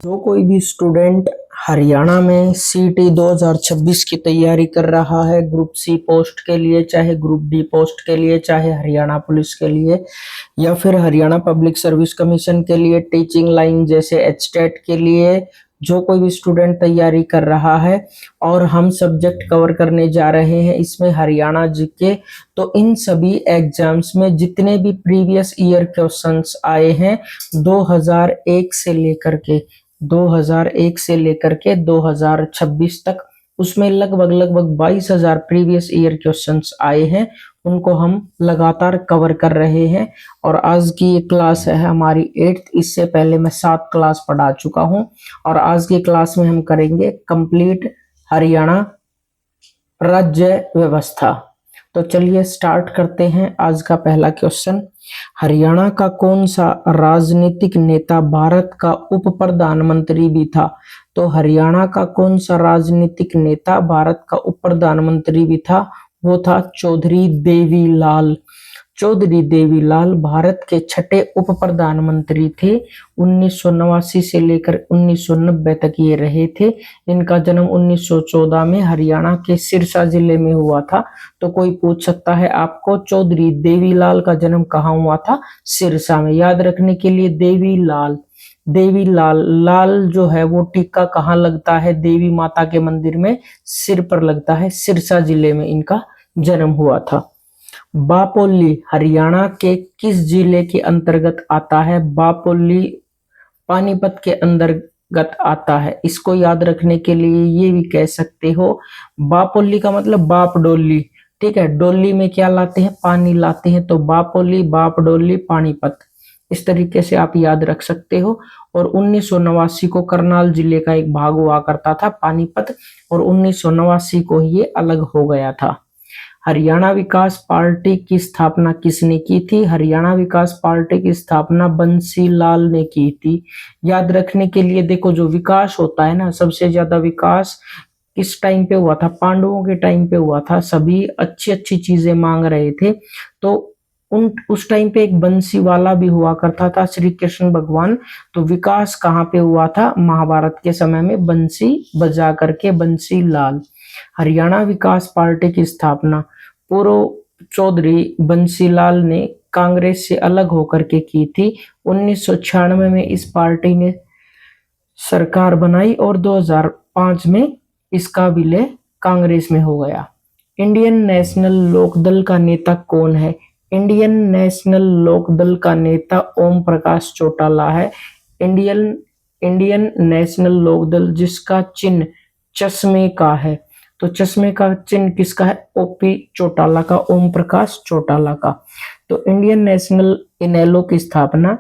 जो कोई भी स्टूडेंट हरियाणा में सीटी 2026 की तैयारी कर रहा है, ग्रुप सी पोस्ट के लिए, चाहे ग्रुप डी पोस्ट के लिए, चाहे हरियाणा पुलिस के लिए या फिर हरियाणा पब्लिक सर्विस कमीशन के लिए, टीचिंग लाइन जैसे एचटेट के लिए, जो कोई भी स्टूडेंट तैयारी कर रहा है और हम सब्जेक्ट कवर करने जा रहे हैं इसमें हरियाणा जीके, तो इन सभी एग्जाम्स में जितने भी प्रीवियस ईयर क्वेश्चंस आए हैं 2001 से लेकर के 2026 तक, उसमें लगभग 22,000 प्रीवियस ईयर क्वेश्चंस आए हैं। उनको हम लगातार कवर कर रहे हैं और आज की ये क्लास है हमारी 8th। इससे पहले मैं 7 क्लास पढ़ा चुका हूं और आज की क्लास में हम करेंगे कंप्लीट हरियाणा राज्य व्यवस्था। तो चलिए स्टार्ट करते हैं। आज का पहला क्वेश्चन, हरियाणा का कौन सा राजनीतिक नेता भारत का उप प्रधानमंत्री भी था? तो हरियाणा का कौन सा राजनीतिक नेता भारत का उप प्रधानमंत्री भी था? वो था चौधरी देवीलाल। चौधरी देवीलाल भारत के छठे उप प्रधानमंत्री थे। 1989 से लेकर 1990 तक ये रहे थे। इनका जन्म 1914 में हरियाणा के सिरसा जिले में हुआ था। तो कोई पूछ सकता है आपको चौधरी देवीलाल का जन्म कहाँ हुआ था? सिरसा में। याद रखने के लिए देवीलाल, देवीलाल, लाल जो है वो टीका कहाँ लगता है? देवी माता के मंदिर में सिर पर लगता है। सिरसा जिले में इनका जन्म हुआ था। बापोली हरियाणा के किस जिले के अंतर्गत आता है? बापोली पानीपत के अंतर्गत आता है। इसको याद रखने के लिए ये भी कह सकते हो, बापोली का मतलब बाप डोली, ठीक है। डोली में क्या लाते हैं? पानी लाते हैं। तो बापोली, बाप डोली, पानीपत, इस तरीके से आप याद रख सकते हो। और 1989 को करनाल जिले का एक भाग हुआ करता था पानीपत, और 1989 को ये अलग हो गया था। हरियाणा विकास पार्टी की स्थापना किसने की थी? हरियाणा विकास पार्टी की स्थापना बंसी लाल ने की थी। याद रखने के लिए देखो, जो विकास होता है ना, सबसे ज्यादा विकास किस टाइम पे हुआ था? पांडवों के टाइम पे हुआ था। सभी अच्छी अच्छी चीजें मांग रहे थे, तो उस टाइम पे एक बंसी वाला भी हुआ करता था, श्री कृष्ण भगवान। तो विकास कहाँ पे हुआ था? महाभारत के समय में बंसी बजा करके, बंसी लाल। हरियाणा विकास पार्टी की स्थापना पूर्व चौधरी बंसीलाल ने कांग्रेस से अलग होकर के की थी। 1996 में इस पार्टी ने सरकार बनाई और 2005 में इसका विलय कांग्रेस में हो गया। इंडियन नेशनल लोकदल का नेता कौन है? इंडियन नेशनल लोकदल का नेता ओम प्रकाश चौटाला है। इंडियन नेशनल लोकदल जिसका चिन्ह चश्मे का है, तो चश्मे का चिन्ह किसका है? ओपी चौटाला का, ओम प्रकाश चौटाला का। तो इंडियन नेशनल इनेलो की स्थापना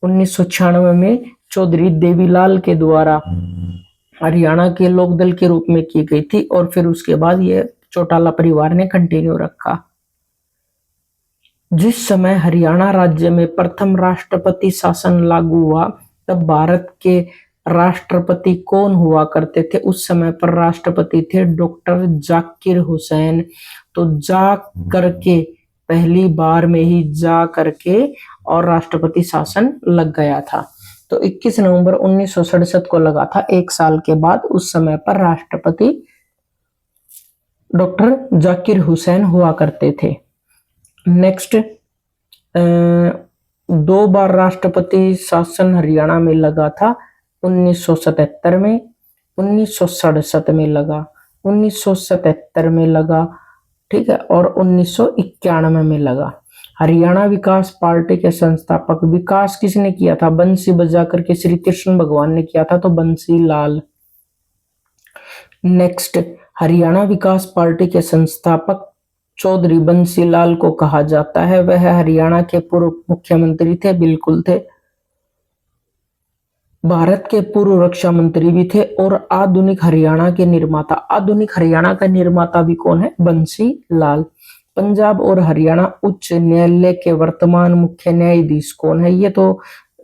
1996 में चौधरी देवीलाल के द्वारा हरियाणा के लोकदल के रूप में की गई थी, और फिर उसके बाद ये चौटाला परिवार ने कंटिन्यू रखा। जिस समय हरियाणा राज्य में प्रथम राष्ट्रपति शासन लागू हुआ, तब भारत के राष्ट्रपति कौन हुआ करते थे? उस समय पर राष्ट्रपति थे डॉक्टर जाकिर हुसैन। तो जा करके, पहली बार में ही जा करके और राष्ट्रपति शासन लग गया था। तो 21 नवंबर 1967 को लगा था, एक साल के बाद। उस समय पर राष्ट्रपति डॉक्टर जाकिर हुसैन हुआ करते थे। नेक्स्ट, 2 बार राष्ट्रपति शासन हरियाणा में लगा था। 1977 में, 1967 में लगा, 1977 में लगा, ठीक है, और 1991 में लगा। हरियाणा विकास पार्टी के संस्थापक, विकास किसने किया था? बंसी बजा करके श्री कृष्ण भगवान ने किया था, तो बंसी लाल। नेक्स्ट, हरियाणा विकास पार्टी के संस्थापक चौधरी बंसीलाल को कहा जाता है। वह हरियाणा के पूर्व मुख्यमंत्री थे, बिल्कुल थे। भारत के पूर्व रक्षा मंत्री भी थे और आधुनिक हरियाणा के निर्माता। आधुनिक हरियाणा का निर्माता भी कौन है? बंसीलाल। पंजाब और हरियाणा उच्च न्यायालय के वर्तमान मुख्य न्यायाधीश कौन है? ये तो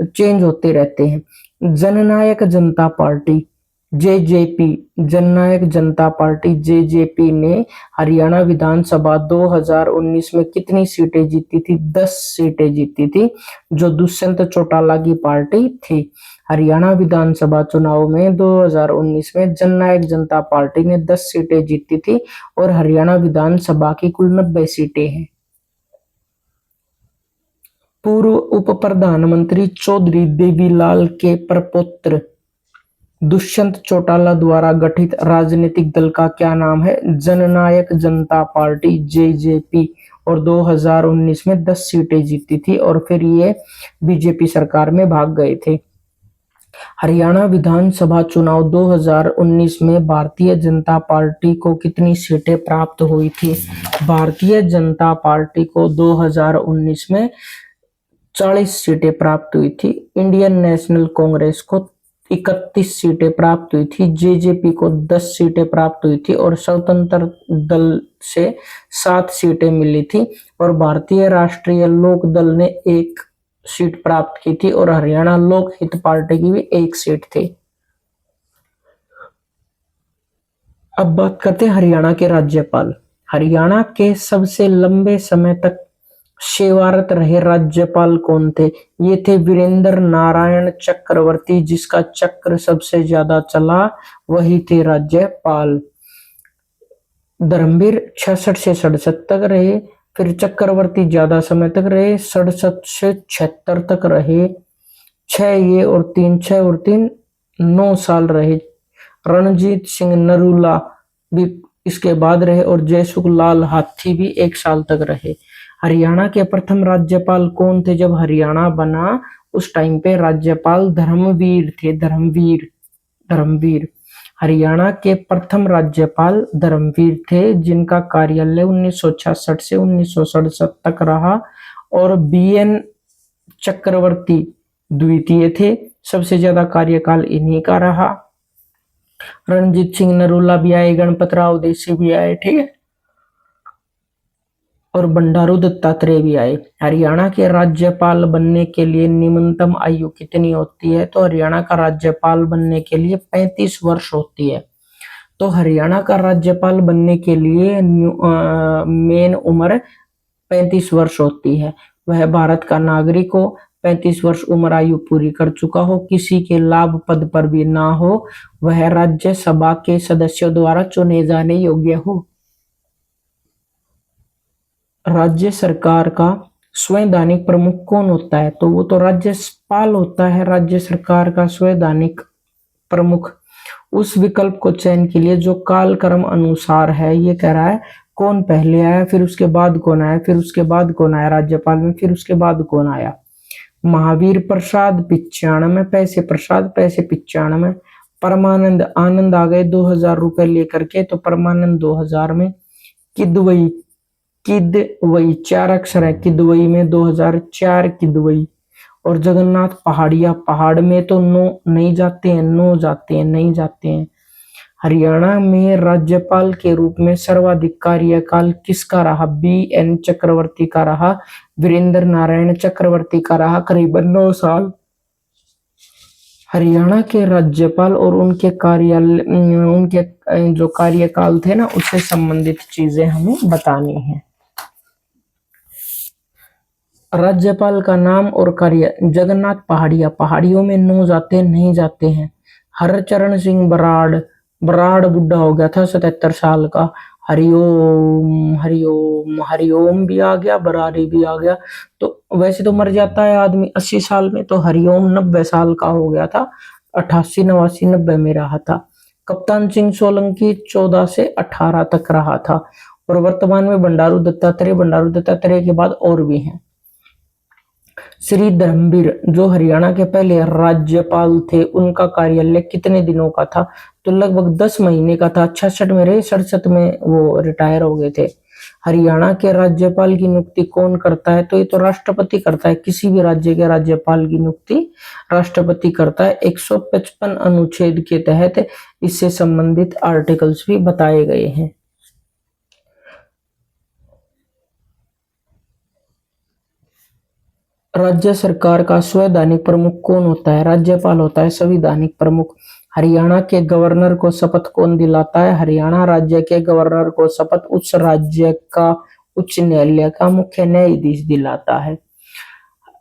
चेंज होते रहते हैं। जननायक जनता पार्टी, जेजेपी जननायक जनता पार्टी जेजेपी ने हरियाणा विधानसभा 2019 में कितनी सीटें जीती थी? 10 सीटें जीती थी, जो दुष्यंत चौटाला की पार्टी थी। हरियाणा विधानसभा चुनाव में 2019 में जननायक जनता पार्टी ने 10 सीटें जीती थी और हरियाणा विधानसभा की कुल 90 सीटें हैं। पूर्व उप प्रधानमंत्री चौधरी देवीलाल के प्रपौत्र दुष्यंत चौटाला द्वारा गठित राजनीतिक दल का क्या नाम है? जननायक जनता पार्टी जेजेपी। और 2019 में 10 सीटें जीती थी और फिर ये बीजेपी सरकार में भाग गए थे। हरियाणा विधानसभा चुनाव 2019 में भारतीय जनता पार्टी को कितनी सीटें प्राप्त हुई थी? भारतीय जनता पार्टी को 2019 में 40 सीटें प्राप्त हुई थी। इंडियन नेशनल कांग्रेस को 31 सीटें प्राप्त हुई थी, जेजेपी को 10 सीटें प्राप्त हुई थी और स्वतंत्र दल से 7 सीटें मिली थी और भारतीय राष्ट्रीय लोक दल ने 1 सीट प्राप्त की थी और हरियाणा लोक हित पार्टी की भी 1 सीट थी। अब बात करते हैं हरियाणा के राज्यपाल। हरियाणा के सबसे लंबे समय तक सेवारत रहे राज्यपाल कौन थे? ये थे वीरेंद्र नारायण चक्रवर्ती, जिसका चक्र सबसे ज्यादा चला, वही थे राज्यपाल। धर्मवीर 66 से 67 तक रहे, फिर चक्रवर्ती ज्यादा समय तक रहे, 67 से 76 तक रहे, 6 और 3 9 साल रहे। रणजीत सिंह नरूला भी इसके बाद रहे और जयसुख लाल हाथी भी 1 साल तक रहे। हरियाणा के प्रथम राज्यपाल कौन थे? जब हरियाणा बना उस टाइम पे राज्यपाल धर्मवीर थे। धर्मवीर हरियाणा के प्रथम राज्यपाल धर्मवीर थे, जिनका कार्यालय 1966 से 1967 तक रहा और बीएन चक्रवर्ती द्वितीय थे। सबसे ज्यादा कार्यकाल इन्हीं का रहा। रणजीत सिंह नरूला भी आए, गणपत राव देसी भी आए, ठीक है, और बंडारू दत्तात्रेय भी आए। हरियाणा के राज्यपाल बनने के लिए न्यूनतम आयु कितनी होती है? तो हरियाणा का राज्यपाल बनने के लिए 35 वर्ष होती है। तो हरियाणा का राज्यपाल बनने के लिए मेन उम्र 35 वर्ष होती है। वह भारत का नागरिक हो, 35 वर्ष उम्र आयु पूरी कर चुका हो, किसी के लाभ पद पर भी ना हो, वह राज्यसभा के सदस्यों द्वारा चुने जाने योग्य हो। राज्य सरकार का संवैधानिक प्रमुख कौन होता है? तो वो तो राज्यपाल होता है, राज्य सरकार का संवैधानिक प्रमुख। उस विकल्प को चयन के लिए जो कालक्रम अनुसार है, ये कह रहा है कौन पहले आया, फिर उसके बाद कौन आया, फिर उसके बाद कौन आया राज्यपाल में, फिर उसके बाद कौन आया। महावीर प्रसाद 95, पैसे प्रसाद पैसे 95, परमानंद आनंद आ गए 2000 रुपए लेकर के, तो परमानंद 2000 में। किदवई 4 अक्षर है, किदवई में 2004 किदवई। और जगन्नाथ पहाड़िया, पहाड़ में तो नो नहीं जाते हैं, नहीं जाते हैं। हरियाणा में राज्यपाल के रूप में सर्वाधिक कार्यकाल किसका रहा? बीएन चक्रवर्ती का रहा, वीरेंद्र नारायण चक्रवर्ती का रहा करीबन 9 साल। हरियाणा के राज्यपाल और उनके जो कार्यकाल थे ना, उससे संबंधित चीजें हमें बतानी है। राज्यपाल का नाम और कार्य। जगन्नाथ पहाड़िया, पहाड़ियों में नहीं जाते हैं। हरचरण सिंह बराड़ बुढ़ा हो गया था 77 साल का। हरिओम हरिओम हरिओम भी आ गया, बरारी भी आ गया। तो वैसे तो मर जाता है आदमी 80 साल में, तो हरिओम 90 साल का हो गया था, 88 89 90 में रहा था। कप्तान सिंह सोलंकी 14 से 18 तक रहा था। और वर्तमान में बंडारू दत्तात्रेय के बाद और भी हैं। श्री धर्मवीर जो हरियाणा के पहले राज्यपाल थे, उनका कार्यालय कितने दिनों का था? तो लगभग 10 महीने का था। 66 में रहे, 67 में वो रिटायर हो गए थे। हरियाणा के राज्यपाल की नियुक्ति कौन करता है? तो ये तो राष्ट्रपति करता है। किसी भी राज्य के राज्यपाल की नियुक्ति राष्ट्रपति करता है। 155 अनुच्छेद के तहत इससे संबंधित आर्टिकल्स भी बताए गए हैं। राज्य सरकार का संवैधानिक प्रमुख कौन होता है? राज्यपाल होता है संवैधानिक प्रमुख। हरियाणा के गवर्नर को शपथ कौन दिलाता है? हरियाणा राज्य के गवर्नर को शपथ उस राज्य का उच्च न्यायालय का मुख्य न्यायाधीश दिलाता है।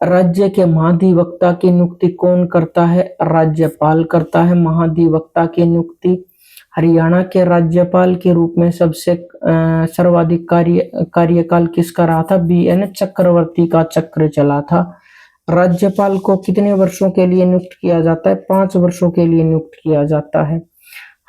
राज्य के महाधिवक्ता की नियुक्ति कौन करता है? राज्यपाल करता है महाधिवक्ता की नियुक्ति। हरियाणा के राज्यपाल के रूप में सबसे सर्वाधिक कार्यकाल किसका रहा था? BN चक्रवर्ती का चक्र चला था। राज्यपाल को कितने वर्षों के लिए नियुक्त किया जाता है? 5 वर्षों के लिए नियुक्त किया जाता है।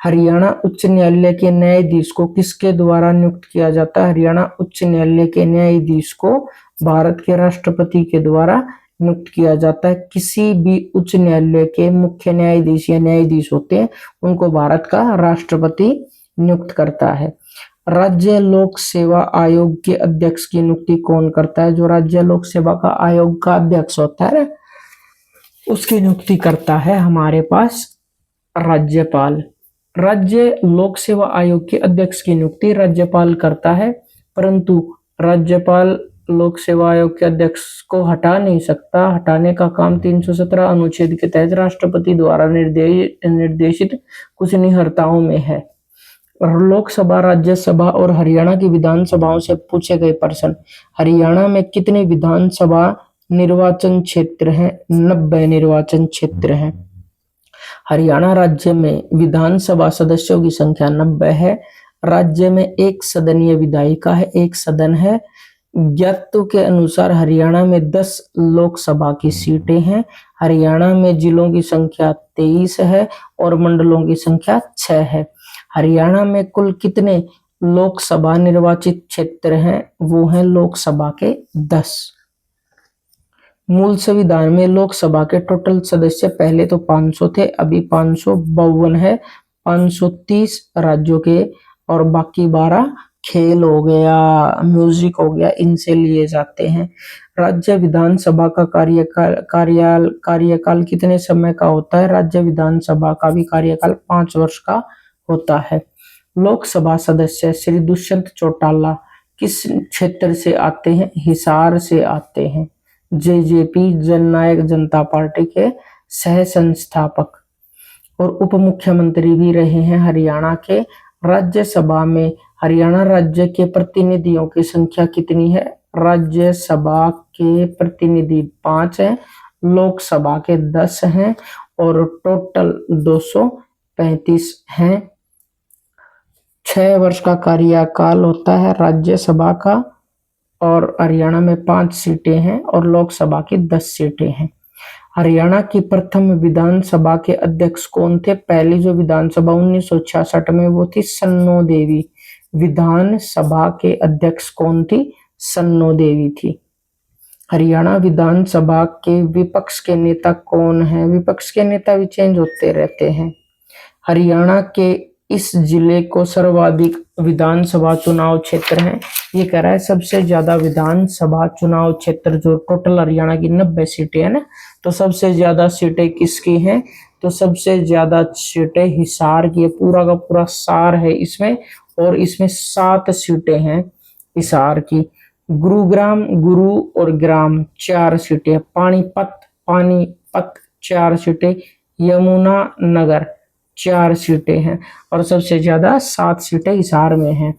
हरियाणा उच्च न्यायालय के न्यायाधीश को किसके द्वारा नियुक्त किया जाता है? हरियाणा उच्च न्यायालय के न्यायाधीश को भारत के राष्ट्रपति के द्वारा नियुक्त किया जाता है। किसी भी उच्च न्यायालय के मुख्य न्यायाधीश या न्यायाधीश होते हैं, उनको भारत का राष्ट्रपति नियुक्त करता है। राज्य लोक सेवा आयोग के अध्यक्ष की नियुक्ति कौन करता है? जो राज्य लोक सेवा का आयोग का अध्यक्ष होता है, उसकी नियुक्ति करता है हमारे पास राज्यपाल। राज्य लोक सेवा आयोग के अध्यक्ष की नियुक्ति राज्यपाल करता है, परंतु राज्यपाल लोक सेवा आयोग के अध्यक्ष को हटा नहीं सकता। हटाने का काम 317 अनुच्छेद के तहत राष्ट्रपति द्वारा निर्देशित कुछ निहर्ताओं में है। और लोकसभा, राज्यसभा और हरियाणा की विधानसभाओं से पूछे गए प्रश्न। हरियाणा में कितने विधानसभा निर्वाचन क्षेत्र हैं? 90 निर्वाचन क्षेत्र हैं। हरियाणा राज्य में विधानसभा सदस्यों की संख्या 90 है। राज्य में एक सदनीय विधायिका है, एक सदन है। ज्ञातों के अनुसार हरियाणा में 10 लोकसभा की सीटें हैं। हरियाणा में जिलों की संख्या 23 है और मंडलों की संख्या 6 है। हरियाणा में कुल कितने लोकसभा निर्वाचित क्षेत्र हैं? वो हैं लोकसभा के 10। मूल संविधान में लोकसभा के टोटल सदस्य पहले तो 500 थे, अभी 552 है। 530 राज्यों के और बाकी 12 खेल हो गया, म्यूजिक हो गया, इनसे लिए जाते हैं। राज्य विधानसभा का कार्यकाल कितने समय का होता है? राज्य विधानसभा का भी कार्यकाल 5 वर्ष का होता है। लोकसभा सदस्य श्री दुष्यंत चौटाला किस क्षेत्र से आते हैं? हिसार से आते हैं। जेजेपी जननायक जनता पार्टी के सह संस्थापक और उप मुख्यमंत्री भी रहे हैं हरियाणा के। राज्यसभा में हरियाणा राज्य के प्रतिनिधियों की संख्या कितनी है? राज्यसभा के प्रतिनिधि 5 हैं, लोकसभा के 10 हैं और टोटल 235 हैं। 6 वर्ष का कार्यकाल होता है राज्यसभा का और हरियाणा में 5 सीटें हैं और लोकसभा की 10 सीटें हैं। हरियाणा की प्रथम विधानसभा के अध्यक्ष कौन थे? पहली जो विधानसभा 1966 में वो थी सन्नो देवी। विधानसभा के अध्यक्ष कौन थी? सन्नो देवी थी। हरियाणा विधानसभा के विपक्ष के नेता कौन है? विपक्ष के नेता भी चेंज होते रहते हैं। हरियाणा के इस जिले को सर्वाधिक विधानसभा चुनाव क्षेत्र है। ये कह रहा है सबसे ज्यादा विधानसभा चुनाव क्षेत्र, जो टोटल हरियाणा की 90 सीटें हैं ना, तो सबसे ज्यादा सीटें किसकी हैं? तो सबसे ज्यादा सीटें हिसार की, पूरा का पूरा सार है इसमें, और इसमें 7 सीटें हैं हिसार की। गुरुग्राम, गुरु और ग्राम 4 सीटें। पानीपत 4 सीटें। यमुना नगर 4 सीटें हैं और सबसे ज्यादा 7 सीटें हिसार में हैं।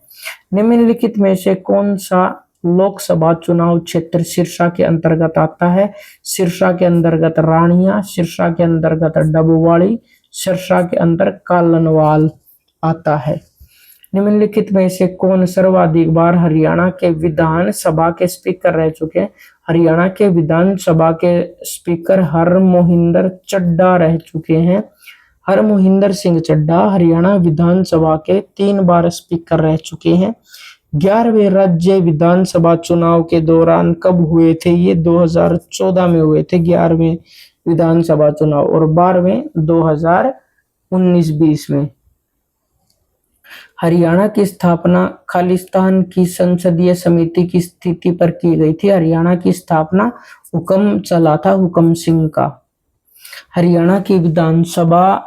निम्नलिखित में से कौन सा लोकसभा चुनाव क्षेत्र सिरसा के अंतर्गत आता है? सिरसा के अंतर्गत रानिया, सिरसा के अंतर्गत डबवाड़ी, सिरसा के अंतर्गत कालनवाल आता है। निम्नलिखित में से कौन सर्वाधिक बार हरियाणा के विधानसभा के स्पीकर रह चुके हैं? हरियाणा के विधानसभा के स्पीकर हरमोहिंदर चड्ढा रह चुके हैं। हरमोहिंदर सिंह चड्ढा हरियाणा विधानसभा के 3 बार स्पीकर रह चुके हैं। 11वें राज्य विधानसभा चुनाव के दौरान कब हुए थे? ये 2014 में हुए थे 11वें विधानसभा चुनाव, और 12वें 2019-20 में। हरियाणा की स्थापना खालिस्तान की संसदीय समिति की स्थिति पर की गई थी। हरियाणा की स्थापना हुक्म चला था हुक्म सिंह का। हरियाणा की विधानसभा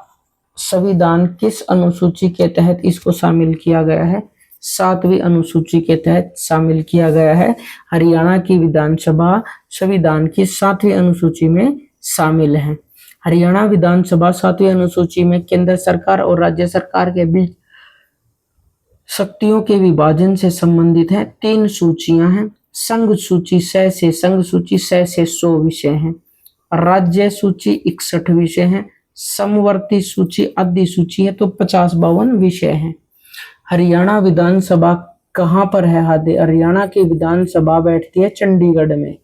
संविधान किस अनुसूची के तहत इसको शामिल किया गया है? 7वीं अनुसूची के तहत शामिल किया गया है। हरियाणा की विधानसभा संविधान की 7वीं अनुसूची में शामिल है। हरियाणा विधानसभा 7वीं अनुसूची में केंद्र सरकार और राज्य सरकार के बीच शक्तियों के विभाजन से संबंधित है। 3 सूचियां हैं। संघ सूची 100 से संघ सूची 100 से 100 विषय हैं। राज्य सूची 61 विषय हैं। समवर्ती सूची आदि सूची है तो 50-52 विषय हैं। हरियाणा विधानसभा कहाँ पर है? हरियाणा की विधानसभा बैठती है चंडीगढ़ में।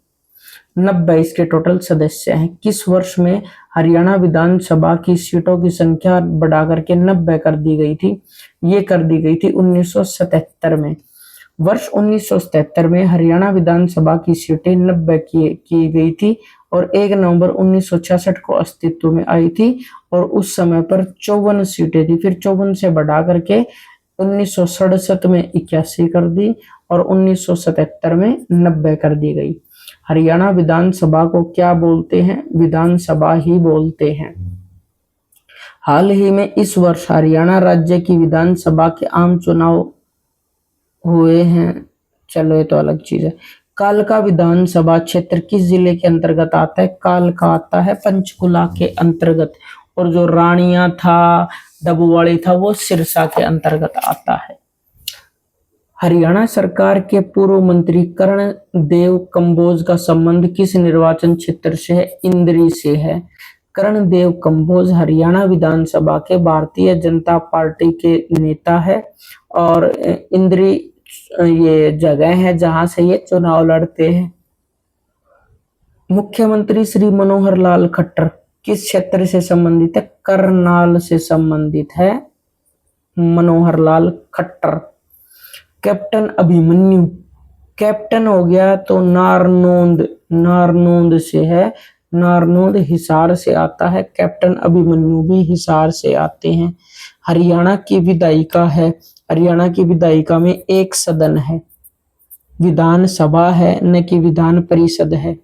90 इसके टोटल सदस्य हैं। किस वर्ष में हरियाणा विधानसभा की सीटों की संख्या बढ़ा करके 90 कर दी गई थी? ये कर दी गई थी 1977 में। वर्ष 1977 में हरियाणा विधानसभा की सीटें 90 की गई थी और 1 नवंबर 1966 को अस्तित्व में आई थी और उस समय पर 54 सीटें थी। फिर 54 से बढ़ा करके 1967 में 81 कर दी और 1977 में 90 कर दी गई। हरियाणा विधानसभा को क्या बोलते हैं? विधानसभा ही बोलते हैं। हाल ही में इस वर्ष हरियाणा राज्य की विधानसभा के आम चुनाव हुए हैं। चलो ये तो अलग चीज है। कालका विधानसभा क्षेत्र किस जिले के अंतर्गत आता है? कालका आता है पंचकुला के अंतर्गत और जो रानिया था, डबुवाड़ी था, वो सिरसा के अंतर्गत आता है। हरियाणा सरकार के पूर्व मंत्री कर्णदेव कंबोज का संबंध किस निर्वाचन क्षेत्र से है? इंद्री से है। कर्णदेव कंबोज हरियाणा विधानसभा के भारतीय जनता पार्टी के नेता है और इंद्री ये जगह है जहां से ये चुनाव लड़ते हैं। मुख्यमंत्री श्री मनोहर लाल खट्टर किस क्षेत्र से संबंधित है? करनाल से संबंधित है मनोहर लाल खट्टर। कैप्टन अभिमन्यु, कैप्टन हो गया तो नारनौंद से है। नारनौंद हिसार से आता है। कैप्टन अभिमन्यु भी हिसार से आते हैं। हरियाणा की विधायिका है। हरियाणा की विधायिका में एक सदन है, विधानसभा है न कि विधान परिषद है।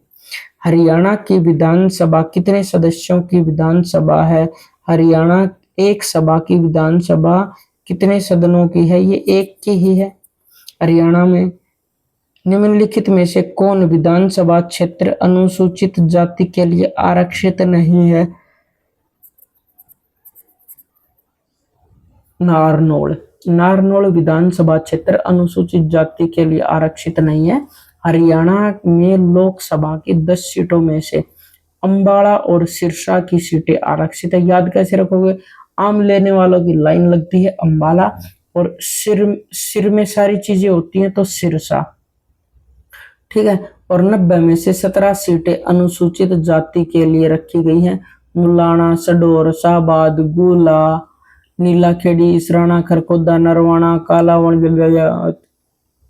हरियाणा की विधानसभा कितने सदस्यों की विधानसभा है? हरियाणा एक सभा की विधानसभा कितने सदनों की है? ये एक की ही है। हरियाणा में निम्नलिखित में से कौन विधानसभा क्षेत्र अनुसूचित जाति के लिए आरक्षित नहीं है? नारनौल विधानसभा क्षेत्र अनुसूचित जाति के लिए आरक्षित नहीं है। हरियाणा में लोकसभा की 10 सीटों में से अंबाला और सिरसा की सीटें आरक्षित है। याद कैसे रखोगे? आम लेने वालों की लाइन लगती है अंबाला और सिर में सारी चीजें होती हैं तो सिरसा, ठीक है। और 90 में से 17 सीटें अनुसूचित जाति के लिए रखी गई हैं। मुलाना, सडोर, शाहबाद, गुला, नीलाखेड़ी, इसराना, खरखोदा, नरवाना, कालावण,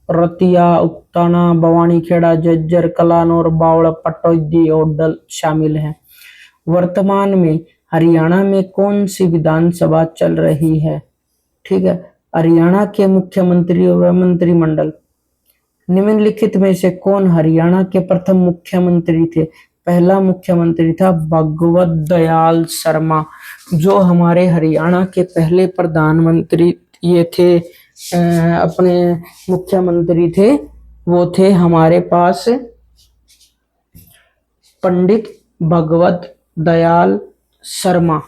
रतिया, उक्ताना, भवानीखेड़ा, जज्जर, कलानौर, बावड़, पटौदी और डल शामिल हैं। वर्तमान में हरियाणा में कौन सी विधानसभा चल रही है? ठीक है, हरियाणा के मुख्यमंत्री और मंत्रिमंडल। निम्नलिखित में से कौन हरियाणा के प्रथम मुख्यमंत्री थे? पहला मुख्यमंत्री था भगवत दयाल शर्मा, जो हमारे हरियाणा के पहले प्रधानमंत्री ये थे, अपने मुख्यमंत्री थे, वो थे हमारे पास पंडित भगवत दयाल शर्मा।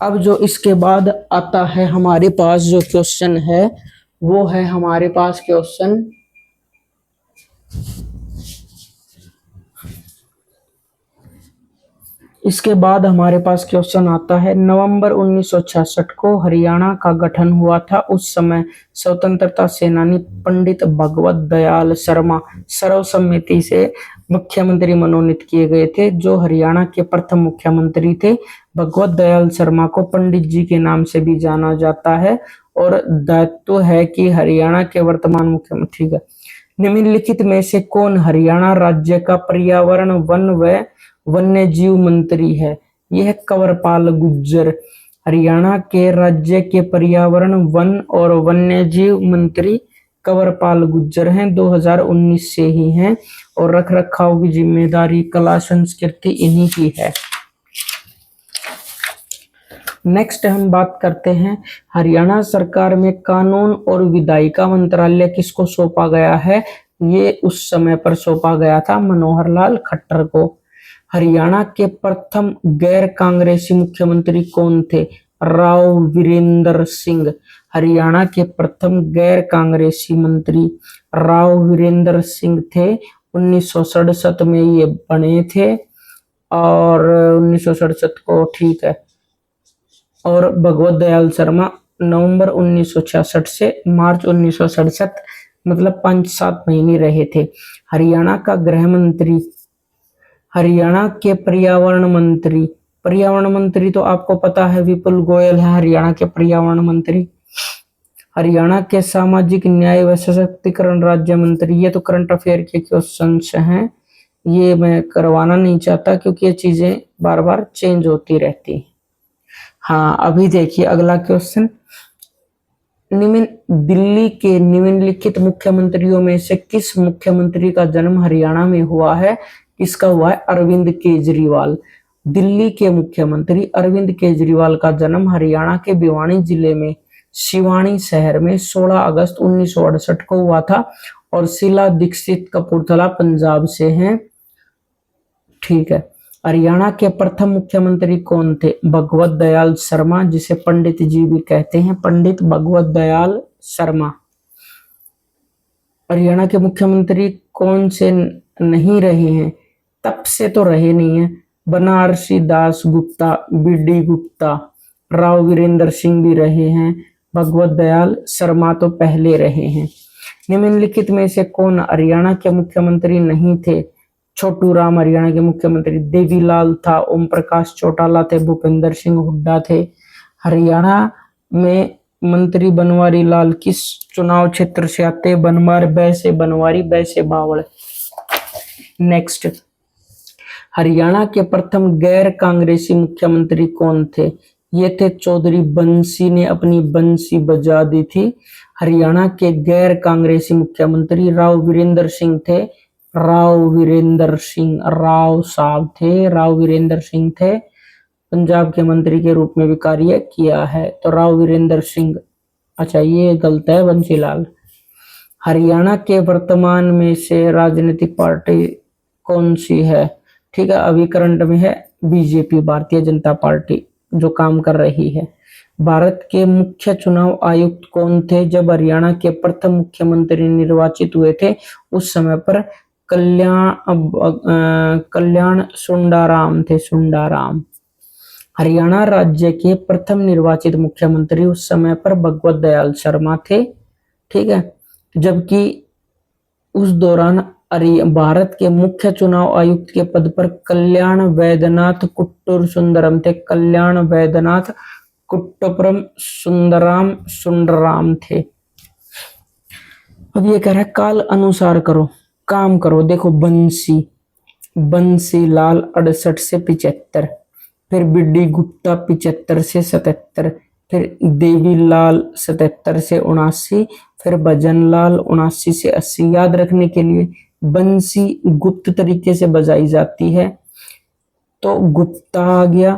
अब जो इसके बाद आता है हमारे पास जो क्वेश्चन है वो है हमारे पास क्वेश्चन इसके बाद हमारे पास क्वेश्चन आता है नवंबर 1966 को हरियाणा का गठन हुआ था। उस समय स्वतंत्रता सेनानी पंडित भगवत दयाल शर्मा सर्वसम्मति से मुख्यमंत्री मनोनीत किए गए थे, जो हरियाणा के प्रथम मुख्यमंत्री थे। भगवत दयाल शर्मा को पंडित जी के नाम से भी जाना जाता है और दायित्व है कि हरियाणा के वर्तमान मुख्यमंत्री का। निम्नलिखित में से कौन हरियाणा राज्य का पर्यावरण, वन व वन्य जीव मंत्री है? यह कंवरपाल गुर्जर हरियाणा के राज्य के पर्यावरण, वन और वन्य जीव मंत्री कंवरपाल गुर्जर हैं। 2019 से ही हैं और रख रखाव की जिम्मेदारी, कला संस्कृति इन्हीं की है। नेक्स्ट हम बात करते हैं हरियाणा सरकार में कानून और विधायिका मंत्रालय किसको सौंपा गया है? ये उस समय पर सौंपा गया था मनोहर लाल खट्टर को। हरियाणा के प्रथम गैर कांग्रेसी मुख्यमंत्री कौन थे? राव वीरेंद्र सिंह। हरियाणा के प्रथम गैर कांग्रेसी मंत्री राव वीरेंद्र सिंह थे। 1967 में ये बने थे और 1967 को, ठीक है। और भगवत दयाल शर्मा नवंबर 1966 से मार्च 1967, मतलब 5-7 महीने रहे थे। हरियाणा का गृह मंत्री, हरियाणा के पर्यावरण मंत्री तो आपको पता है विपुल गोयल है हरियाणा के पर्यावरण मंत्री। हरियाणा के सामाजिक न्याय व सशक्तिकरण राज्य मंत्री, ये तो करंट अफेयर के क्वेश्चंस हैं, ये मैं करवाना नहीं चाहता क्योंकि ये चीजें बार बार चेंज होती रहती हैं। हाँ, अभी देखिए अगला क्वेश्चन। दिल्ली के निम्नलिखित मुख्यमंत्रियों में से किस मुख्यमंत्री का जन्म हरियाणा में हुआ है? किसका हुआ है? अरविंद केजरीवाल। दिल्ली के मुख्यमंत्री अरविंद केजरीवाल का जन्म हरियाणा के भिवानी जिले में सिवानी शहर में 16 अगस्त 1968 को हुआ था और शीला दीक्षित कपूरथला पंजाब से हैं। ठीक है। हरियाणा के प्रथम मुख्यमंत्री कौन थे? भगवत दयाल शर्मा, जिसे पंडित जी भी कहते हैं, पंडित भगवत दयाल शर्मा। हरियाणा के मुख्यमंत्री कौन से नहीं रहे हैं? तब से तो रहे नहीं है। बनारसी दास गुप्ता, बीडी गुप्ता, राव वीरेंद्र सिंह भी रहे हैं, भगवत दयाल शर्मा तो पहले रहे हैं। निम्नलिखित में से कौन हरियाणा के मुख्यमंत्री नहीं थे? छोटू राम हरियाणा के मुख्यमंत्री, देवीलाल था, ओम प्रकाश चौटाला थे, भूपेंद्र सिंह हुड्डा थे। हरियाणा में मंत्री बनवारी लाल किस चुनाव क्षेत्र से आते? बनवार, बैसे बनवारी, बैसे बावल। नेक्स्ट, हरियाणा के प्रथम गैर कांग्रेसी मुख्यमंत्री कौन थे? ये थे चौधरी बंसी ने अपनी बंसी बजा दी थी। हरियाणा के गैर कांग्रेसी मुख्यमंत्री राव वीरेंद्र सिंह थे। राव वीरेंद्र सिंह, राव साहब थे, राव वीरेंद्र सिंह थे। पंजाब के मंत्री के रूप में भी कार्य किया है, तो राव वीरेंद्र सिंह। अच्छा, ये गलत है, बंसीलाल। हरियाणा के वर्तमान में से राजनीतिक पार्टी कौन सी है? ठीक है, अभी करंट में है बीजेपी, भारतीय जनता पार्टी, जो काम कर रही है। भारत के मुख्य चुनाव आयुक्त कौन थे जब हरियाणा के प्रथम मुख्यमंत्री निर्वाचित हुए थे? उस समय पर कल्याण सुंडाराम थे, सुंडाराम। हरियाणा राज्य के प्रथम निर्वाचित मुख्यमंत्री उस समय पर भगवत दयाल शर्मा थे। ठीक है, जबकि उस दौरान भारत के मुख्य चुनाव आयुक्त के पद पर कल्याण वैद्यनाथ कुट्टूर सुंदरम थे। कल्याण वैद्यनाथ कुट्टपुरम सुंदराम सुंदराम थे। अब ये कह रहा है काल अनुसार करो, काम करो। देखो, बंसी लाल 68 से 75, फिर बिड्डी गुप्ता 75 से 77, फिर देवीलाल 77 से 79, फिर भजनलाल 79 से 80। याद रखने के लिए बंसी गुप्त तरीके से बजाई जाती है, तो गुप्ता आ गया।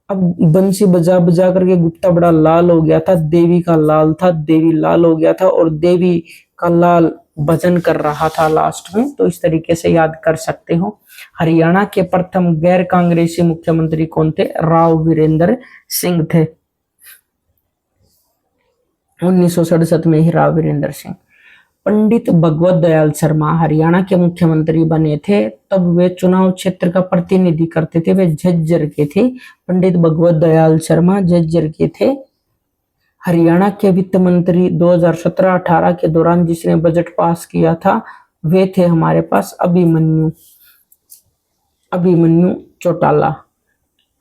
अब बंसी बजा बजा करके गुप्ता बड़ा लाल हो गया था, देवी का लाल था, देवी लाल हो गया था, और देवी का लाल भजन कर रहा था लास्ट में। तो इस तरीके से याद कर सकते हो। हरियाणा के प्रथम गैर कांग्रेसी मुख्यमंत्री कौन थे? राव वीरेंद्र सिंह थे। 1967 में ही राव वीरेंद्र सिंह। पंडित भगवत दयाल शर्मा हरियाणा के मुख्यमंत्री बने थे, तब वे चुनाव क्षेत्र का प्रतिनिधि करते थे, वे झज्जर के थे। पंडित भगवत दयाल शर्मा झज्जर के थे। हरियाणा के वित्त मंत्री 2017-18 के दौरान जिसने बजट पास किया था, वे थे हमारे पास अभिमन्यु चौटाला।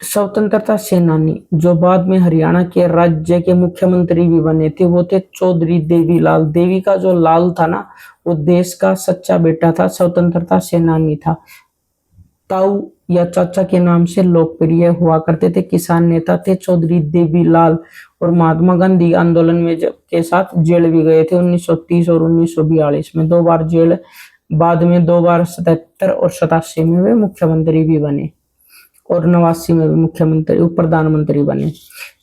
स्वतंत्रता सेनानी जो बाद में हरियाणा के राज्य के मुख्यमंत्री भी बने थे, वो थे चौधरी देवीलाल। देवी का जो लाल था ना, वो देश का सच्चा बेटा था, स्वतंत्रता सेनानी था। ताऊ या चाचा के नाम से लोकप्रिय हुआ करते थे, किसान नेता थे चौधरी देवीलाल। और महात्मा गांधी आंदोलन में के साथ जेल भी गए थे 1930 और 1942 में, 2 बार जेल। बाद में 2 बार 77 और 87 में वे मुख्यमंत्री भी बने, और 89 में भी मुख्यमंत्री प्रधानमंत्री बने।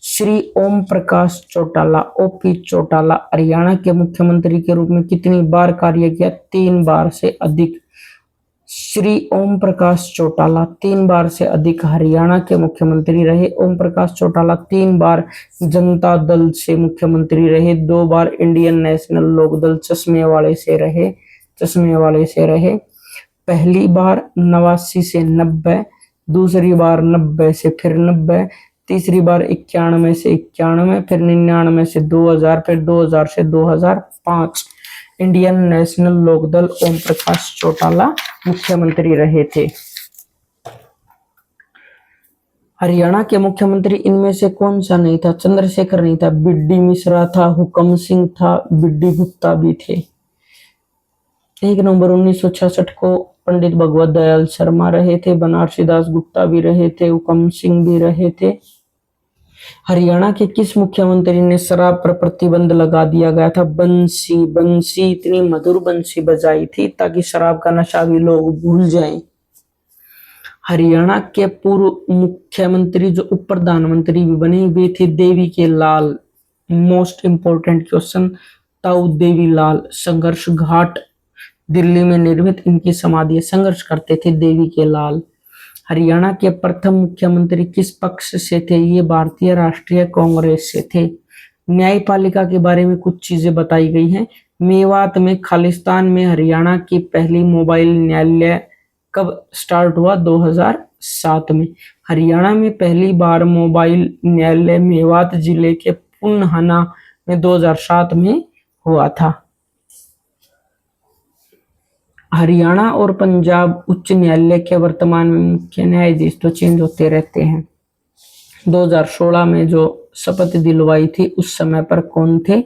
श्री ओम प्रकाश चौटाला, ओपी चौटाला, हरियाणा के मुख्यमंत्री के रूप में कितनी बार कार्य किया? 3 बार से अधिक। श्री ओम प्रकाश चौटाला 3 बार से अधिक हरियाणा के मुख्यमंत्री रहे। ओम प्रकाश चौटाला 3 बार जनता दल से मुख्यमंत्री रहे, 2 बार इंडियन नेशनल लोकदल चश्मे वाले से रहे। पहली बार 89 से 90, दूसरी बार 90 से फिर 90, तीसरी बार 91 से 91, फिर 99 से 2000, फिर 2000 से 2005 इंडियन नेशनल लोकदल ओम प्रकाश चौटाला मुख्यमंत्री रहे थे। हरियाणा के मुख्यमंत्री इनमें से कौन सा नहीं था? चंद्रशेखर नहीं था, बी.डी. मिश्रा था, हुकम सिंह था, बी.डी. गुप्ता भी थे। 1 नवंबर 1966 को पंडित भगवत दयाल शर्मा रहे थे, बनारसी दास गुप्ता भी रहे थे, हुकम सिंह भी रहे थे। हरियाणा के किस मुख्यमंत्री ने शराब पर प्रतिबंध लगा दिया गया था? बंसी इतनी मधुर बंसी बजाई थी ताकि शराब का नशा भी लोग भूल जाएं। हरियाणा के पूर्व मुख्यमंत्री जो उप प्रधानमंत्री भी बने वे थे देवी के लाल। Most important question, Tau Devi Lal. संघर्ष घाट दिल्ली में निर्मित इनकी समाधि। संघर्ष करते थे देवी के लाल। हरियाणा के प्रथम मुख्यमंत्री किस पक्ष से थे? ये भारतीय राष्ट्रीय कांग्रेस से थे। न्यायपालिका के बारे में कुछ चीजें बताई गई हैं। मेवात में खालिस्तान में हरियाणा की पहली मोबाइल न्यायालय कब स्टार्ट हुआ? 2007 में। हरियाणा में पहली बार मोबाइल न्यायालय मेवात जिले के पुन्हना में 2007 में हुआ था। हरियाणा और पंजाब उच्च न्यायालय के वर्तमान में मुख्य न्यायाधीश तो चेंज होते रहते हैं। 2016 में जो शपथ दिलवाई थी उस समय पर कौन थे?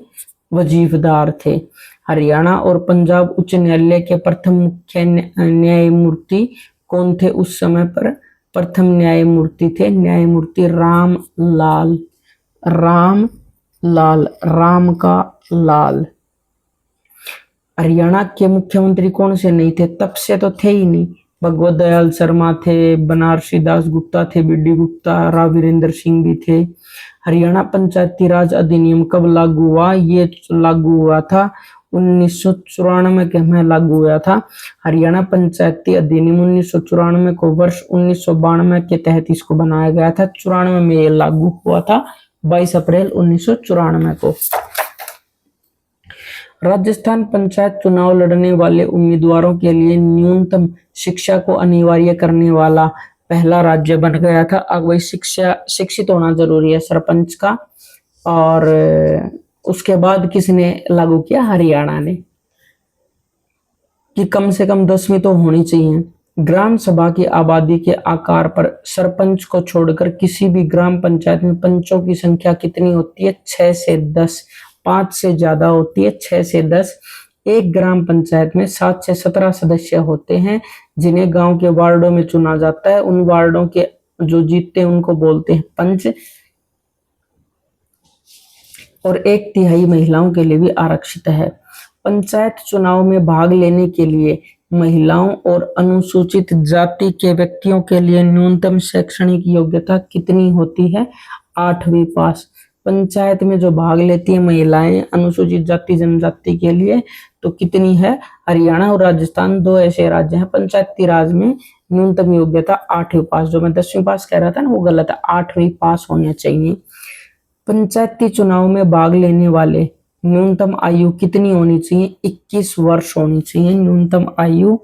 वजीफदार थे। हरियाणा और पंजाब उच्च न्यायालय के प्रथम मुख्य न्यायमूर्ति कौन थे उस समय पर? प्रथम न्यायमूर्ति थे न्यायमूर्ति राम का लाल। हरियाणा के मुख्यमंत्री कौन से नहीं थे? तब से तो थे ही नहीं। भगवत दयाल शर्मा थे, बनारसी दास गुप्ता थे, बी.डी. गुप्ता, राव वीरेंद्र सिंह भी थे। हरियाणा पंचायती राज अधिनियम कब लागू हुआ? ये लागू हुआ था 1994 में लागू हुआ था। हरियाणा पंचायती अधिनियम 1994 को वर्ष 1992 के तहत इसको बनाया गया था। 94 में ये लागू हुआ था, 22 अप्रैल 1994 को। राजस्थान पंचायत चुनाव लड़ने वाले उम्मीदवारों के लिए न्यूनतम शिक्षा को अनिवार्य करने वाला पहला राज्य बन गया था। अब वही शिक्षित होना जरूरी है सरपंच का। और उसके बाद किसने लागू किया? हरियाणा ने, कि कम से कम 10वीं तो होनी चाहिए। ग्राम सभा की आबादी के आकार पर सरपंच को छोड़कर किसी भी ग्राम पंचायत में पंचों की संख्या कितनी होती है? 6 से 10। 5 से ज्यादा होती है, 6 से 10। एक ग्राम पंचायत में 7 से 17 सदस्य होते हैं जिन्हें गांव के वार्डों में चुना जाता है। उन वार्डों के जो जीतते हैं उनको बोलते हैं पंच। और 1/3 महिलाओं के लिए भी आरक्षित है। पंचायत चुनाव में भाग लेने के लिए महिलाओं और अनुसूचित जाति के व्यक्तियों के लिए न्यूनतम शैक्षणिक योग्यता कितनी होती है? 8वीं पास। पंचायत में जो भाग लेती है महिलाएं अनुसूचित जाति जनजाति के लिए तो कितनी है? हरियाणा और राजस्थान 2 ऐसे राज्य हैं पंचायती राज में न्यूनतम योग्यता 8वीं पास। जो मैं 10वीं पास कह रहा था ना वो गलत है, 8वीं पास होनी चाहिए। पंचायती चुनाव में भाग लेने वाले न्यूनतम आयु कितनी होनी चाहिए? 21 वर्ष होनी चाहिए न्यूनतम आयु।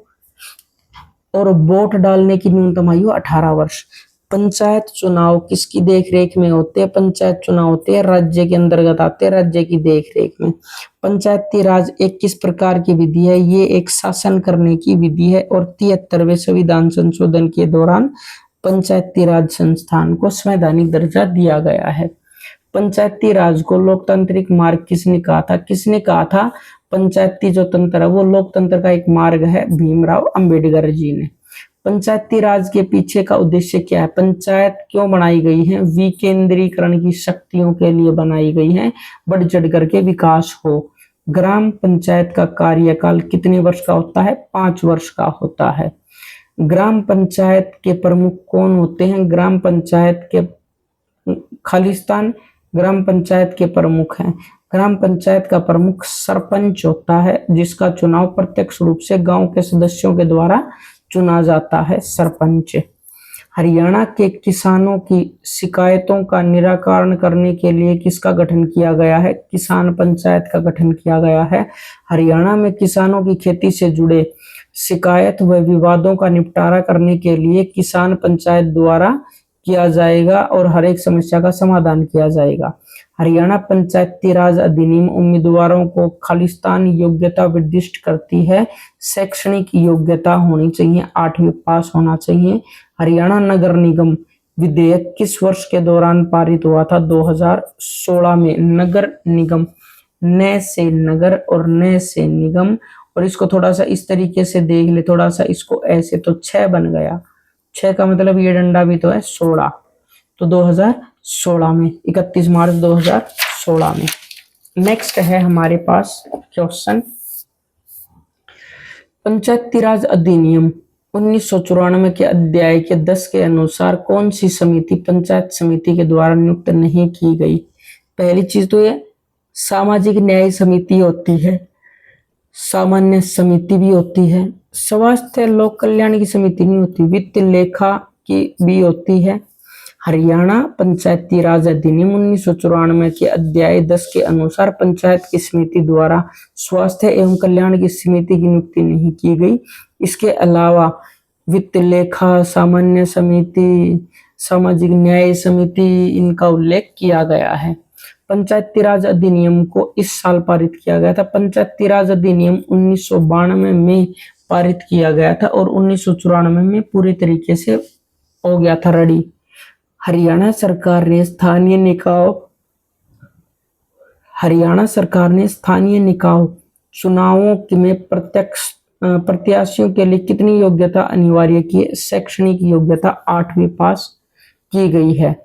और वोट डालने की न्यूनतम आयु 18 वर्ष। पंचायत चुनाव किसकी देखरेख में होते हैं? पंचायत चुनाव होते हैं राज्य के अंतर्गत आते हैं, राज्य की देखरेख में। पंचायती राज एक किस प्रकार की विधि है? ये एक शासन करने की विधि है और 73वें संविधान संशोधन के दौरान पंचायती राज संस्थान को संवैधानिक दर्जा दिया गया है। पंचायती राज को लोकतांत्रिक मार्ग किसने कहा था? किसने कहा था? पंचायती जो तंत्र है वो लोकतंत्र का एक मार्ग है, भीमराव अंबेडकर जी ने। पंचायती राज के पीछे का उद्देश्य क्या है? पंचायत क्यों बनाई गई है? विकेंद्रीकरण की शक्तियों के लिए बनाई गई है, बढ़ चढ़ करके विकास हो। ग्राम पंचायत का कार्यकाल कितने वर्ष का होता है? 5 वर्ष का होता है। ग्राम पंचायत के प्रमुख कौन होते हैं? ग्राम पंचायत के खालिस्तान ग्राम पंचायत के प्रमुख हैं। ग्राम पंचायत का प्रमुख सरपंच होता है जिसका चुनाव प्रत्यक्ष रूप से गांव के सदस्यों के द्वारा चुना जाता है सरपंच। हरियाणा के किसानों की शिकायतों का निराकरण करने के लिए किसका गठन किया गया है? किसान पंचायत का गठन किया गया है। हरियाणा में किसानों की खेती से जुड़े शिकायत व विवादों का निपटारा करने के लिए किसान पंचायत द्वारा किया जाएगा और हर एक समस्या का समाधान किया जाएगा। हरियाणा पंचायती राज अधिनियम उम्मीदवारों को खालिस्तान योग्यता निर्दिष्ट करती है। शैक्षणिक योग्यता होनी चाहिए, 8वीं पास होना चाहिए। हरियाणा नगर निगम विधेयक किस वर्ष के दौरान पारित हुआ था? 2016 में। नगर निगम, न से नगर और न से निगम, और इसको थोड़ा सा इस तरीके से देख ले, थोड़ा सा इसको ऐसे, तो 6 बन गया। 6 का मतलब ये डंडा भी तो है 16, तो 2016 में, 31 मार्च 2016 में। नेक्स्ट है हमारे पास क्वेश्चन, पंचायती राज अधिनियम 1994 के अध्याय के 10 के अनुसार कौन सी समिति पंचायत समिति के द्वारा नियुक्त नहीं की गई? पहली चीज तो ये सामाजिक न्याय समिति होती है, सामान्य समिति भी होती है, स्वास्थ्य लोक कल्याण की समिति नहीं होती, वित्त लेखा की भी होती है। हरियाणा पंचायती राज अधिनियम 1994 के अध्याय 10 के अनुसार पंचायत की समिति द्वारा स्वास्थ्य एवं कल्याण की समिति की नियुक्ति नहीं की गई। इसके अलावा वित्त लेखा, सामान्य समिति, सामाजिक न्याय समिति, इनका उल्लेख किया गया है। पंचायती राज अधिनियम को इस साल पारित किया गया था। पंचायती राज अधिनियम 1992 में पारित किया गया था और 1994 में पूरी तरीके से हो गया था रेडी। हरियाणा सरकार ने स्थानीय निकाय चुनावों में प्रत्याशियों के लिए कितनी योग्यता अनिवार्य की है? शैक्षणिक योग्यता 8वीं पास की गई है।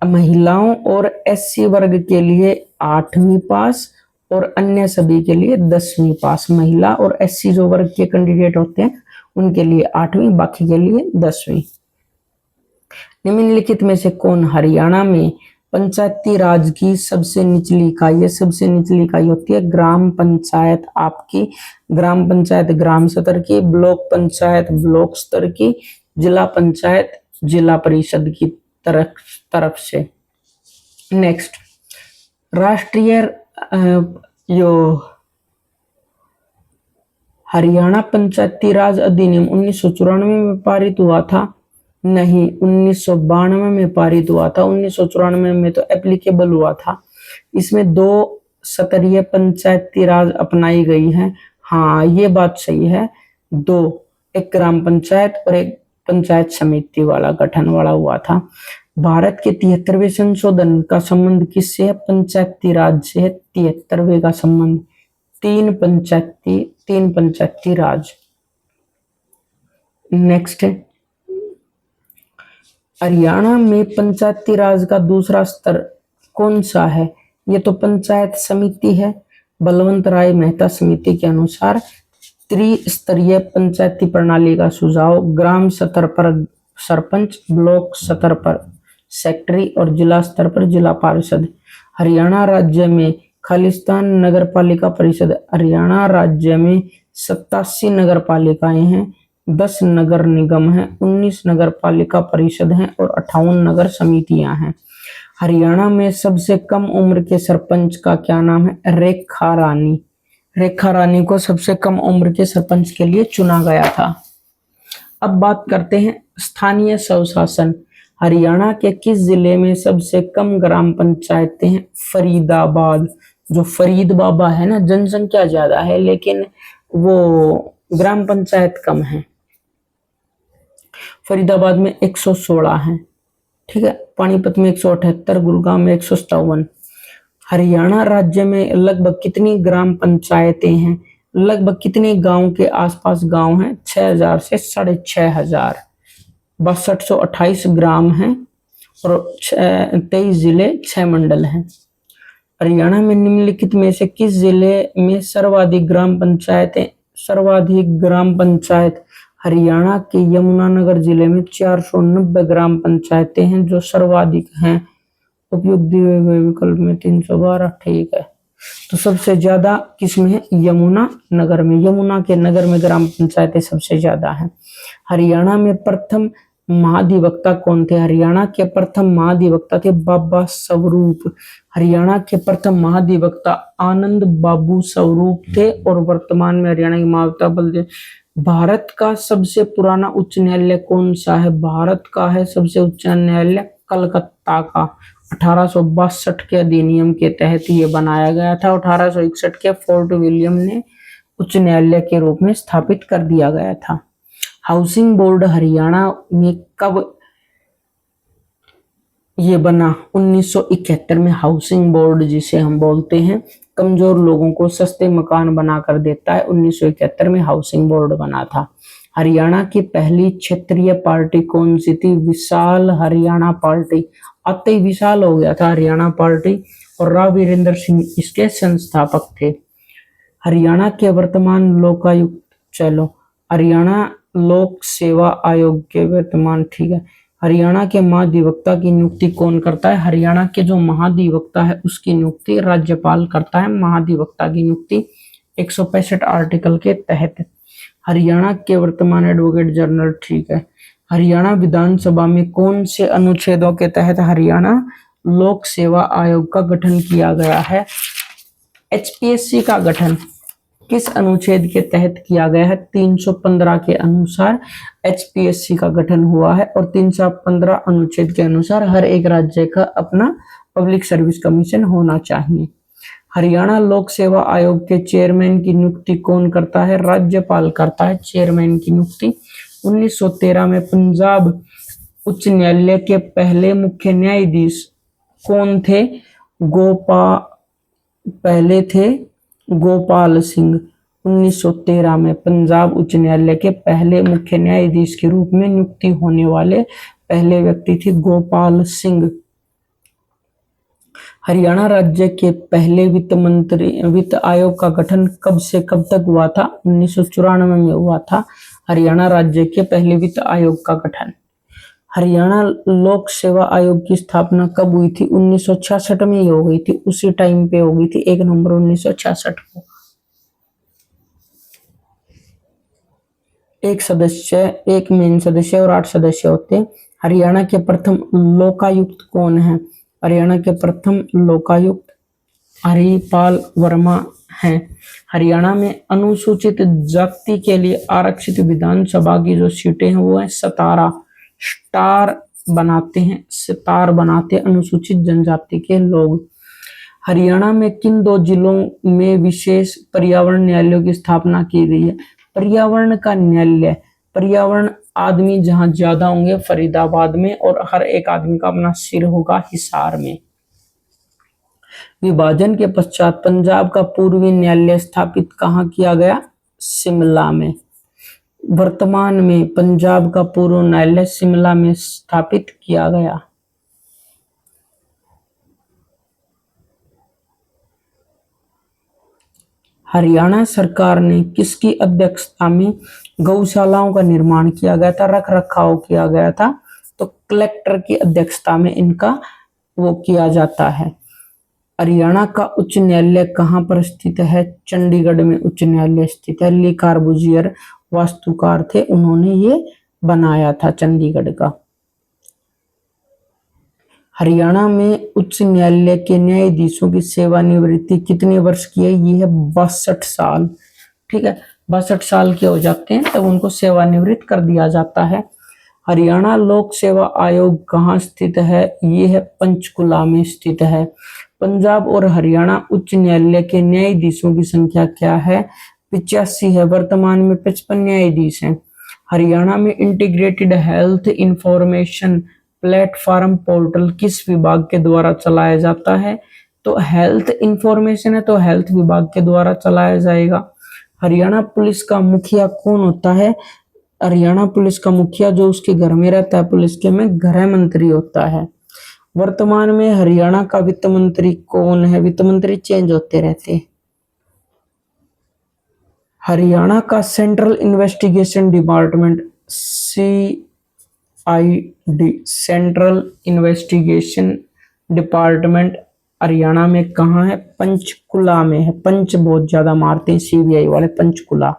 महिलाओं और एससी वर्ग के लिए 8वीं पास और अन्य सभी के लिए 10वीं पास। महिला और एससी जो वर्ग के कैंडिडेट होते हैं उनके लिए 8वीं, बाकी के लिए 10वीं। निम्नलिखित में से कौन हरियाणा में पंचायती राज की सबसे निचली इकाई है? सबसे निचली इकाई होती है ग्राम पंचायत। आपकी ग्राम पंचायत ग्राम स्तर की, ब्लॉक पंचायत ब्लॉक स्तर की, जिला पंचायत जिला परिषद की तरफ से। नेक्स्ट, राष्ट्रीय हरियाणा पंचायती राज अधिनियम 1994 में पारित हुआ था? नहीं, 1992 में पारित हुआ था। 1994 में तो एप्लीकेबल हुआ था। इसमें 2 स्तरीय पंचायती राज अपनाई गई है। हाँ, ये बात सही है। 2, एक ग्राम पंचायत और एक पंचायत समिति वाला गठन वाला हुआ था। भारत के 73वें संशोधन का संबंध किससे है? पंचायती राज से है। 73वें का संबंध, 3 पंचायती राज। नेक्स्ट है, हरियाणा में पंचायती राज का दूसरा स्तर कौन सा है? ये तो पंचायत समिति है। बलवंत राय मेहता समिति के अनुसार त्रिस्तरीय पंचायती प्रणाली का सुझाव ग्राम स्तर पर सरपंच, ब्लॉक स्तर पर सेक्रेटरी और जिला स्तर पर जिला पार्षद। हरियाणा राज्य में खालिस्तान नगर पालिका परिषद। हरियाणा राज्य में 87 नगर पालिकाएं हैं, 10 नगर निगम हैं, 19 नगर पालिका परिषद हैं और 58 नगर समितियां हैं। हरियाणा में सबसे कम उम्र के सरपंच का क्या नाम है? रेखा रानी। रेखा रानी को सबसे कम उम्र के सरपंच के लिए चुना गया था। अब बात करते हैं स्थानीय स्वशासन। हरियाणा के किस जिले में सबसे कम ग्राम पंचायतें हैं? फरीदाबाद। जो फरीद बाबा है ना, जनसंख्या ज्यादा है लेकिन वो ग्राम पंचायत कम है। फरीदाबाद में 116 है, ठीक है। पानीपत में 178, गुरुग्राम में 157। हरियाणा राज्य में लगभग कितनी ग्राम पंचायतें हैं? लगभग कितने गांव के आसपास गांव हैं? 6000 से 6500। 6228 ग्राम हैं और 23 जिले 6 मंडल हैं। हरियाणा में निम्नलिखित में से किस जिले में सर्वाधिक ग्राम पंचायत? हरियाणा के यमुनानगर जिले में 490 ग्राम पंचायतें हैं जो सर्वाधिक हैं। उपयुक्त दिए गए विकल्प में 312, ठीक है। तो सबसे ज्यादा किसमें है? यमुना नगर में। यमुना के नगर में ग्राम पंचायतें सबसे ज्यादा है। हरियाणा में प्रथम महाधिवक्ता कौन थे? हरियाणा के प्रथम महाधिवक्ता थे बाबा स्वरूप। हरियाणा के प्रथम महाधिवक्ता आनंद बाबू स्वरूप थे और वर्तमान में हरियाणा के महाधिवक्ता बलदेव। भारत का सबसे पुराना उच्च न्यायालय कौन सा है? भारत का है सबसे उच्च न्यायालय कलकत्ता का। 1862 के अधिनियम के तहत ये बनाया गया था। 1861 के फोर्ट विलियम ने उच्च न्यायालय के रूप में स्थापित कर दिया गया था। हाउसिंग बोर्ड हरियाणा में कब ये बना? 1971 में। हाउसिंग बोर्ड जिसे हम बोलते हैं कमजोर लोगों को सस्ते मकान बनाकर देता है, 1971 में हाउसिंग बोर्ड बना था। हरियाणा की पहली क्षेत्रीय पार्टी कौन सी थी? विशाल हरियाणा पार्टी। आते ही विशाल हो गया था हरियाणा पार्टी और राव वीरेंद्र सिंह इसके संस्थापक थे। हरियाणा के वर्तमान लोकायुक्त, चलो हरियाणा लोक सेवा आयोग के वर्तमान, ठीक है। हरियाणा के महाधिवक्ता की नियुक्ति कौन करता है? हरियाणा के जो महाधिवक्ता है उसकी नियुक्ति राज्यपाल करता है। महाधिवक्ता की नियुक्ति 165 आर्टिकल के तहत। हरियाणा के वर्तमान एडवोकेट जनरल, ठीक है। हरियाणा विधानसभा में कौन से अनुच्छेदों के तहत हरियाणा लोक सेवा आयोग का गठन किया गया है? एचपीएससी का गठन किस अनुच्छेद के तहत किया गया है? 315 के अनुसार एचपीएससी का गठन हुआ है और 315 अनुच्छेद के अनुसार हर एक राज्य का अपना पब्लिक सर्विस कमीशन होना चाहिए। हरियाणा लोक सेवा आयोग के चेयरमैन की नियुक्ति कौन करता है? राज्यपाल करता है चेयरमैन की नियुक्ति। 1913 में पंजाब उच्च न्यायालय के पहले मुख्य न्यायाधीश कौन थे? पहले थे गोपाल सिंह। 1913 में पंजाब उच्च न्यायालय के पहले मुख्य न्यायाधीश के रूप में नियुक्ति होने वाले पहले व्यक्ति थे गोपाल सिंह। हरियाणा राज्य के पहले वित्त आयोग का गठन कब से कब तक हुआ था? 1994 में हुआ था हरियाणा राज्य के पहले वित्त आयोग का गठन। हरियाणा लोक सेवा आयोग की स्थापना कब हुई थी? 1966 में ही हो गई थी, उसी टाइम पे हो गई थी, 1 नवंबर 1966 को। एक मेन सदस्य और 8 सदस्य होते हैं। हरियाणा के प्रथम लोकायुक्त कौन है? हरियाणा के प्रथम लोकायुक्त हरिपाल वर्मा हैं। हरियाणा में अनुसूचित जाति के लिए आरक्षित विधानसभा की जो सीटें हैं वो है 17। स्टार बनाते अनुसूचित जनजाति के लोग। हरियाणा में किन 2 जिलों में विशेष पर्यावरण न्यायालयों की स्थापना की गई है? पर्यावरण का न्यायालय, पर्यावरण आदमी जहां ज्यादा होंगे फरीदाबाद में और हर एक आदमी का अपना सिर होगा हिसार में। विभाजन के पश्चात पंजाब का पूर्वी न्यायालय स्थापित कहाँ किया गया? शिमला में। वर्तमान में पंजाब का पूर्व न्यायालय शिमला में स्थापित किया गया। हरियाणा सरकार ने किसकी अध्यक्षता में गौशालाओं का निर्माण किया गया था, रख रखाव किया गया था? तो कलेक्टर की अध्यक्षता में इनका वो किया जाता है। हरियाणा का उच्च न्यायालय कहाँ पर स्थित है? चंडीगढ़ में उच्च न्यायालय स्थित है। ली कार्बूजियर वास्तुकार थे, उन्होंने ये बनाया था चंडीगढ़ का। हरियाणा में उच्च न्यायालय के न्यायाधीशों की सेवानिवृत्ति कितने वर्ष की है? ये है 62 साल। ठीक है, 62 साल के हो जाते हैं तब उनको सेवानिवृत्त कर दिया जाता है। हरियाणा लोक सेवा आयोग कहाँ स्थित है? ये है पंचकुला में स्थित है। पंजाब और हरियाणा उच्च न्यायालय के न्यायाधीशों की संख्या क्या है? 85 है। वर्तमान में 55 न्यायाधीश हैं। हरियाणा में integrated health information platform portal किस विभाग के द्वारा चलाया जाता है? तो हेल्थ इंफॉर्मेशन है तो हेल्थ विभाग के द्वारा चलाया जाएगा। हरियाणा पुलिस का मुखिया कौन होता है? हरियाणा पुलिस का मुखिया जो उसके घर में रहता है पुलिस के में गृह मंत्री होता है। वर्तमान में हरियाणा का वित्त मंत्री कौन है? वित्त मंत्री चेंज होते रहते हैं। हरियाणा का central investigation department CID central investigation department Haryana में कहाँ है? पंचकुला में है। पंच बहुत ज्यादा मारते हैं सीबीआई वाले, पंचकुला।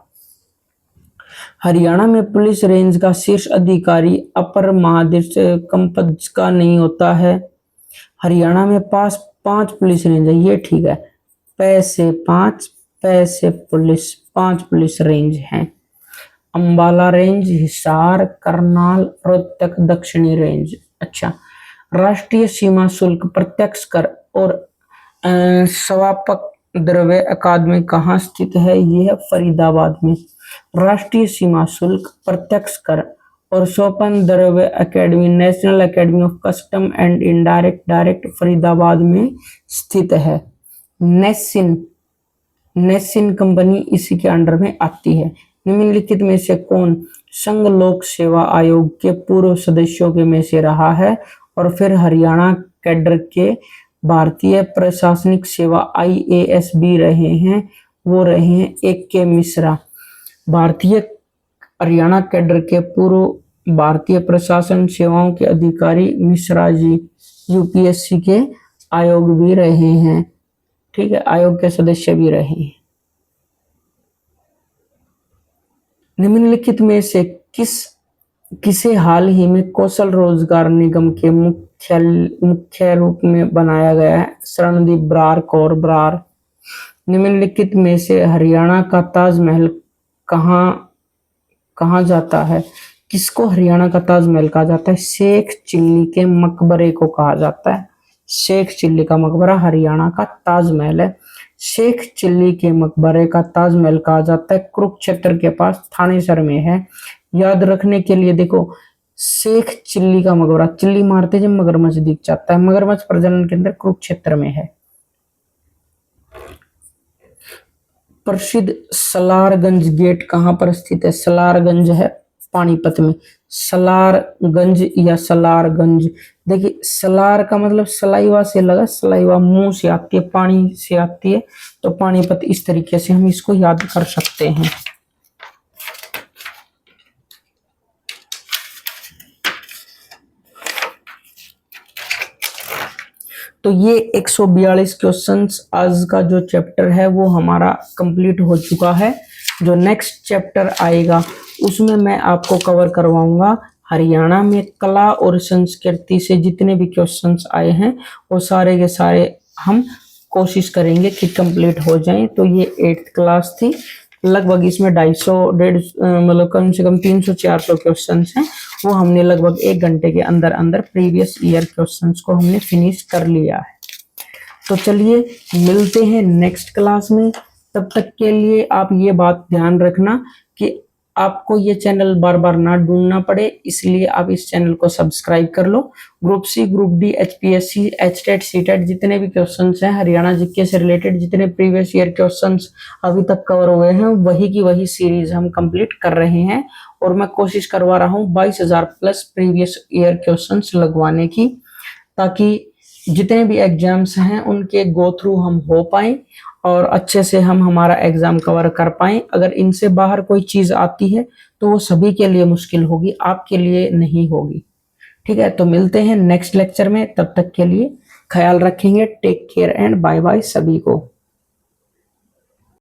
हरियाणा में पुलिस रेंज का शीर्ष अधिकारी अपर महानिरीक्षक पद का नहीं होता है। हरियाणा में पास 5 पुलिस रेंज है, ये ठीक है। पैसे 5, पैसे पुलिस 5 पुलिस रेंज हैं। अंबाला रेंज, हिसार, करनाल, रोहतक, दक्षिणी रेंज। अच्छा, राष्ट्रीय सीमा शुल्क प्रत्यक्ष कर और स्वापक द्रव्य अकादमी कहाँ स्थित है? ये है फरीदाबाद में। राष्ट्रीय सीमा शुल्क प्रत्यक्ष कर और स्वपन द्रव्य academy national academy of custom and indirect direct Faridabad में स्थित है। नेसिन कंपनी इसी के अंडर में आती है। निम्नलिखित में से कौन संघ लोक सेवा आयोग के पूर्व सदस्यों के में से रहा है और फिर हरियाणा कैडर के भारतीय प्रशासनिक सेवा IAS भी रहे हैं? वो रहे हैं AK मिश्रा। भारतीय हरियाणा कैडर के पूर्व भारतीय प्रशासन सेवाओं के अधिकारी मिश्रा जी UPSC के आयोग भी रहे हैं। ठीक है, आयोग के सदस्य भी रहे हैं। निम्नलिखित में से किसे हाल ही में कौशल रोजगार निगम के मुख्य रूप में बनाया गया है? शरणदीप बरार, कौर बरार। निम्नलिखित में से हरियाणा का ताजमहल कहाँ जाता है? किसको हरियाणा का ताजमहल कहा जाता है? शेख चिल्ली के मकबरे को कहा जाता है। शेख चिल्ली का मकबरा हरियाणा का ताजमहल है। शेख चिल्ली के मकबरे का ताजमहल कहा जाता है, कुरुक्षेत्र के पास थानेसर में है। याद रखने के लिए देखो, शेख चिल्ली का मकबरा, चिल्ली मारते जब मगरमच्छ दिख जाता है, मगरमच्छ प्रजनन केंद्र कुरुक्षेत्र में है। प्रसिद्ध सलारगंज गेट कहाँ पर स्थित है? सलारगंज है पानीपत में। सलारगंज या सलारगंज, देखिए सलार का मतलब सलाइवा से लगा, सलाइवा मुंह से आती है, पानी से आती है, तो पानीपत। इस तरीके से हम इसको याद कर सकते हैं। तो ये 142 क्वेश्चंस आज का जो चैप्टर है वो हमारा कंप्लीट हो चुका है। जो नेक्स्ट चैप्टर आएगा उसमें मैं आपको कवर करवाऊंगा हरियाणा में कला और संस्कृति से जितने भी क्वेश्चंस आए हैं वो सारे के सारे हम कोशिश करेंगे कि कंप्लीट हो जाएं। तो ये 8th क्लास थी, लगभग इसमें 250 मतलब कम से कम 300-400 क्वेश्चंस हैं, वो हमने लगभग 1 घंटे के अंदर अंदर प्रीवियस ईयर क्वेश्चंस को हमने फिनिश कर लिया है। तो चलिए मिलते हैं नेक्स्ट क्लास में। तब तक के लिए आप ये बात ध्यान रखना कि आपको ये चैनल बार बार ना ढूंढना पड़े, इसलिए आप इस चैनल को सब्सक्राइब कर लो। Group C, group D, HPSC, HTET, CTET जितने भी क्वेश्चंस हैं हरियाणा जीके से रिलेटेड, जितने प्रीवियस ईयर क्वेश्चंस अभी तक कवर हुए हैं वही की वही सीरीज हम कंप्लीट कर रहे हैं। और मैं कोशिश करवा रहा हूँ 22,000 प्लस प्रीवियस ईयर क्वेश्चंस लगवाने की, ताकि जितने भी एग्जाम्स हैं उनके गो थ्रू हम हो पाए और अच्छे से हम हमारा एग्जाम कवर कर पाएं। अगर इनसे बाहर कोई चीज आती है तो वो सभी के लिए मुश्किल होगी, आपके लिए नहीं होगी। ठीक है, तो मिलते हैं नेक्स्ट लेक्चर में, तब तक के लिए ख्याल रखेंगे। Take care and bye bye सभी को।